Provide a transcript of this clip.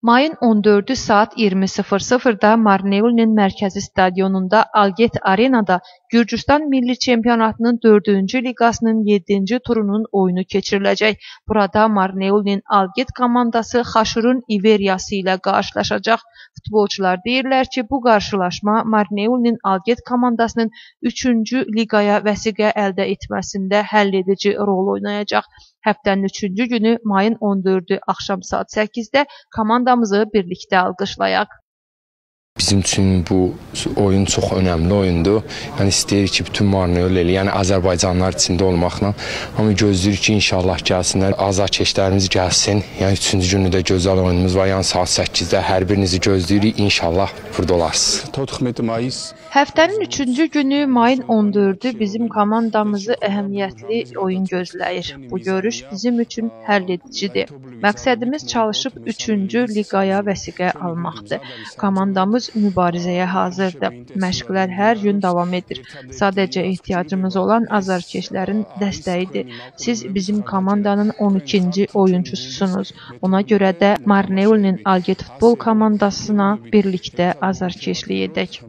Mayın 14-ü saat 20:00-da Marneulinin mərkəzi stadionunda Alget Arenada Gürcüstan Milli Çempionatının 4-cü liqasının 7-ci turunun oyunu keçiriləcək. Burada Marneulinin Alget komandası Xaşurun İveryası ilə qarşılaşacaq. Futbolçular deyirlər ki, bu qarşılaşma Marneulinin Alget komandasının 3-cü liqaya vəsiqə əldə etməsində həlledici rol oynayacaq. Həftənin 3-cü günü mayın 14-ü axşam saat 8-də komandamızı birlikdə alqışlayaq. Bizim üçün bu oyun çox önəmli oyundur. Yəni istəyirik ki, bütün Marneul elə, yəni Azərbaycanlılar içində olmaqla. Amma gözləyirik ki, inşallah gəlsinlər, azarkeşlərimiz gəlsin. Yəni 3-cü günü də gözəl oyunumuz var. Yəni saat 8-də hər birinizi gözləyirik. İnşallah burada olarsınız. Həftənin 3-cü günü mayın 14-ü bizim komandamızı əhəmiyyətli oyun gözləyir. Bu görüş bizim üçün həlledicidir. Məqsədimiz çalışıb 3-cü liqaya vəsiqə almaqdır. Komandamız mübarizəyə hazırdır. Məşqlər hər gün davam edir. Sadəcə ehtiyacımız olan azarkeşlərin dəstəyidir. Siz bizim komandanın 12-ci oyunçususunuz. Ona görə də Marneulinin Alget futbol komandasına birlikdə azarkeşlik edək.